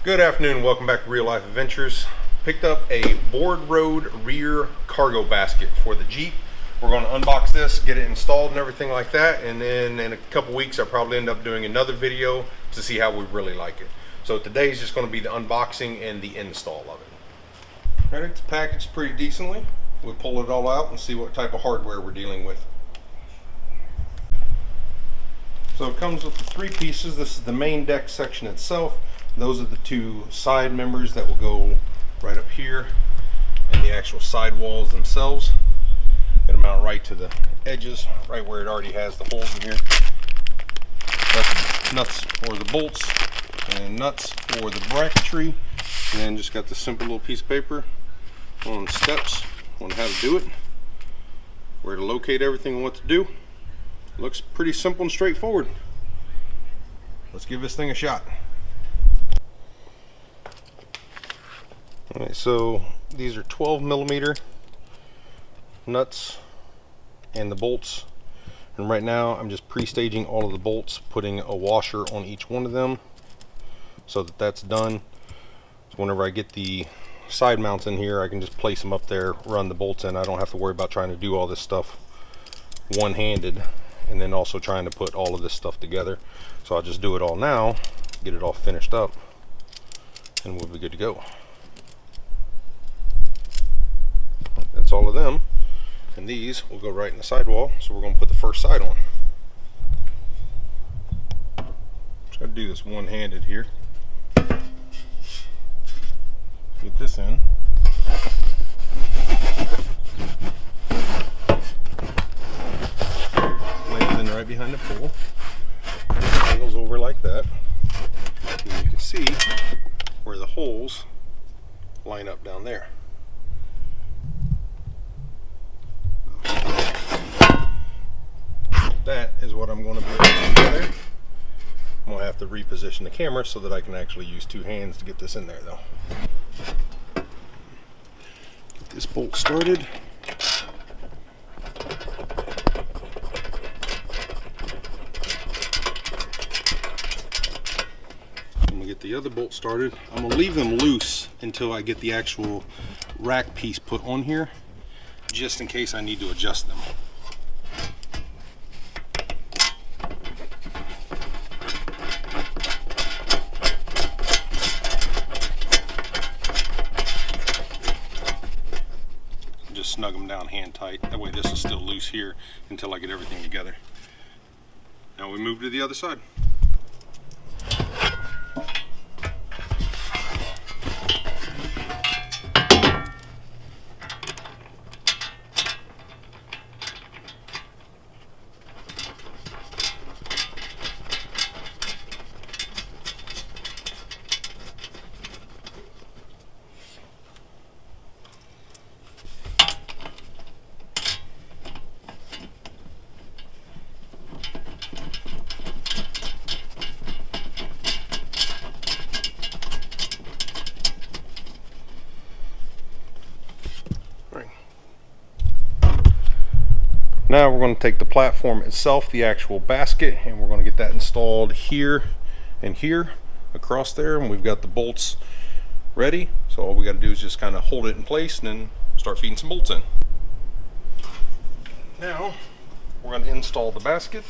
Good afternoon, welcome back to Real Life Adventures. Picked up a BoardRoad Rear Cargo Basket for the Jeep. We're going to unbox this, get it installed and everything like that, and then in a couple weeks I'll probably end up doing another video to see how we really like it. So today's just going to be the unboxing and the install of it. Alright, it's packaged pretty decently. We'll pull it all out and see what type of hardware we're dealing with. So it comes with the three pieces. This is the main deck section itself. Those are the two side members that will go right up here, and the actual side walls themselves. Gonna mount right to the edges, right where it already has the holes in here. That's nuts for the bolts and nuts for the bracketry. And then just got the simple little piece of paper on steps on how to do it, where to locate everything and what to do. Looks pretty simple and straightforward. Let's give this thing a shot. Alright, so these are 12mm nuts and the bolts, and right now I'm just pre-staging all of the bolts, putting a washer on each one of them so that that's done. So whenever I get the side mounts in here, I can just place them up there, run the bolts in. I don't have to worry about trying to do all this stuff one-handed and then also trying to put all of this stuff together. So I'll just do it all now, get it all finished up, and we'll be good to go. That's all of them, and these will go right in the sidewall. So we're going to put the first side on. Try to do this one-handed here. Get this in. Lay it in right behind the pole. It angles over like that. And you can see where the holes line up down there. That is what I'm going to be putting together. I'm going to have to reposition the camera so that I can actually use two hands to get this in there though. Get this bolt started. I'm going to get the other bolt started. I'm going to leave them loose until I get the actual rack piece put on here, just in case I need to adjust them. Just snug them down hand tight. That way this is still loose here until I get everything together. Now we move to the other side. Now we're going to take the platform itself, the actual basket, and we're going to get that installed here and here across there, and we've got the bolts ready. So all we got to do is just kind of hold it in place and then start feeding some bolts in. Now we're going to install the basket.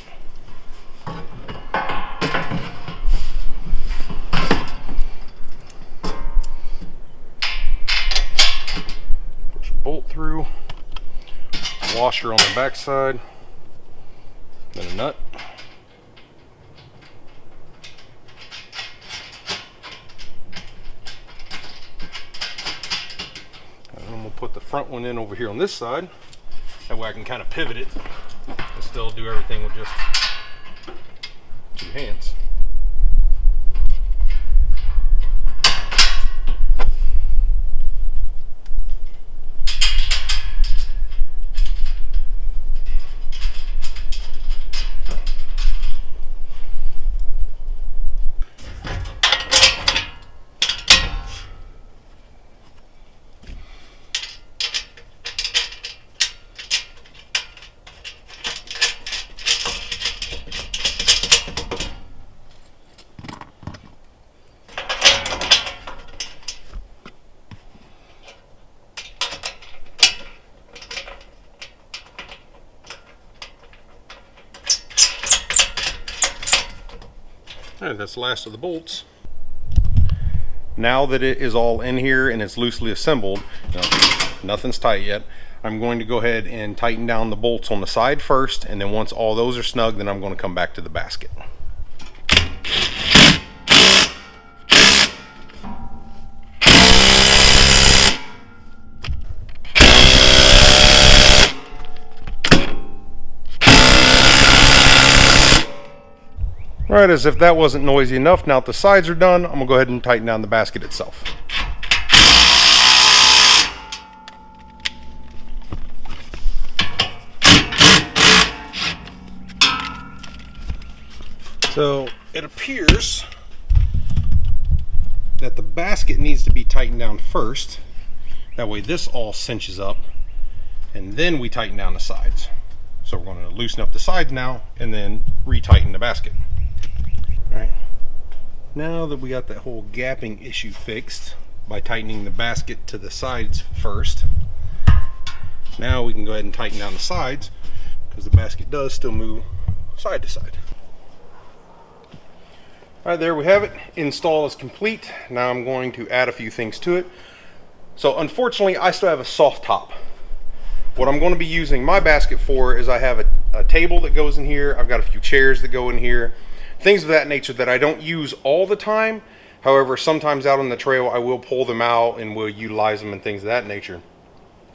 Push a bolt through. Washer on the back side, then a nut. And then I'm going to put the front one in over here on this side. That way I can kind of pivot it and still do everything with just two hands. All right, that's the last of the bolts. Now that it is all in here and it's loosely assembled, nothing's tight yet, I'm going to go ahead and tighten down the bolts on the side first, and then once all those are snug, then I'm going to come back to the basket. Alright, as if that wasn't noisy enough, now that the sides are done, I'm going to go ahead and tighten down the basket itself. So it appears that the basket needs to be tightened down first. That way this all cinches up, and then we tighten down the sides. So we're going to loosen up the sides now and then retighten the basket. Alright, now that we got that whole gapping issue fixed by tightening the basket to the sides first, now we can go ahead and tighten down the sides, because the basket does still move side to side. Alright, there we have it. Install is complete. Now I'm going to add a few things to it. So unfortunately, I still have a soft top. What I'm going to be using my basket for is I have a table that goes in here. I've got a few chairs that go in here. Things of that nature that I don't use all the time. However, sometimes out on the trail I will pull them out and will utilize them and things of that nature.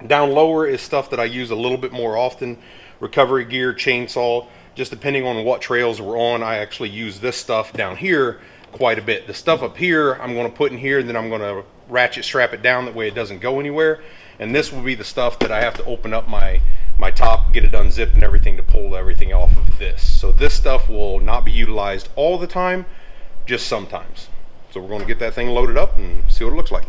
Down lower is stuff that I use a little bit more often. Recovery gear, chainsaw, just depending on what trails we're on. I actually use this stuff down here quite a bit. The stuff up here I'm going to put in here, and then I'm going to ratchet strap it down, that way it doesn't go anywhere. And this will be the stuff that I have to open up my top, get it unzipped and everything to pull everything off of this. So this stuff will not be utilized all the time, just sometimes. So we're going to get that thing loaded up and see what it looks like.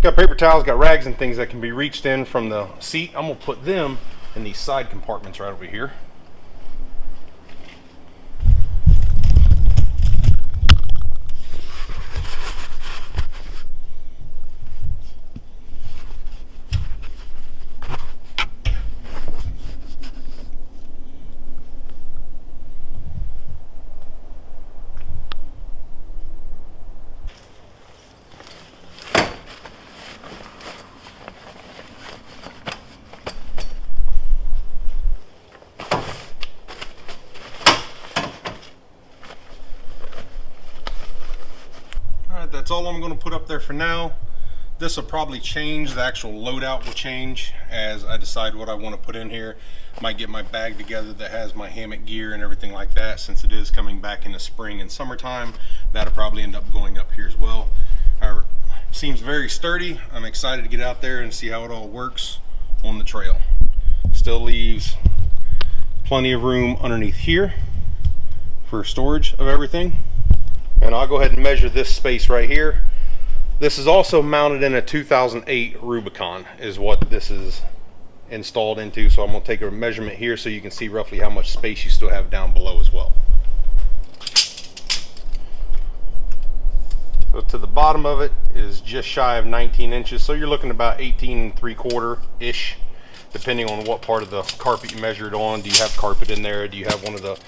Got paper towels, got rags and things that can be reached in from the seat. I'm going to put them in these side compartments right over here. That's all I'm going to put up there for now. This will probably change. The actual loadout will change as I decide what I want to put in here. Might get my bag together that has my hammock gear and everything like that. Since it is coming back in the spring and summertime, that'll probably end up going up here as well. However, seems very sturdy. I'm excited to get out there and see how it all works on the trail. Still leaves plenty of room underneath here for storage of everything. And I'll go ahead and measure this space right here. This is also mounted in a 2008 Rubicon is what this is installed into. So I'm going to take a measurement here so you can see roughly how much space you still have down below as well. So to the bottom of it is just shy of 19 inches. So you're looking about 18 3/4-ish, depending on what part of the carpet you measured on. Do you have carpet in there? Do you have one of the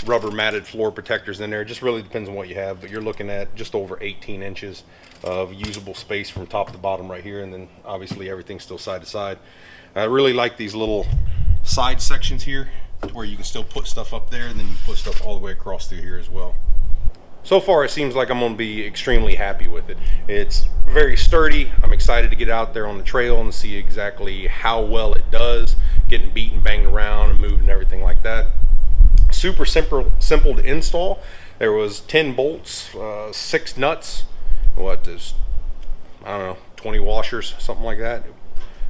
rubber matted floor protectors in there? It just really depends on what you have, but you're looking at just over 18 inches of usable space from top to bottom right here, and then obviously everything's still side to side. I really like these little side sections here where you can still put stuff up there, and then you put stuff all the way across through here as well. So far it seems like I'm going to be extremely happy with it. It's very sturdy. I'm excited to get out there on the trail and see exactly how well it does, getting beat and banged around and moved and everything like that. Super simple to install. There was 10 bolts, 6 nuts, I don't know, 20 washers, something like that.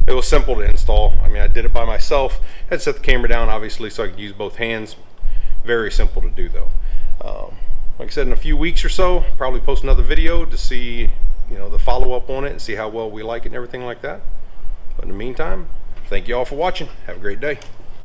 It was simple to install. I mean, I did it by myself. I had set the camera down obviously so I could use both hands. Very simple to do though. Like I said, in a few weeks or so, probably post another video to see, the follow-up on it and see how well we like it and everything like that. But in the meantime, thank you all for watching. Have a great day.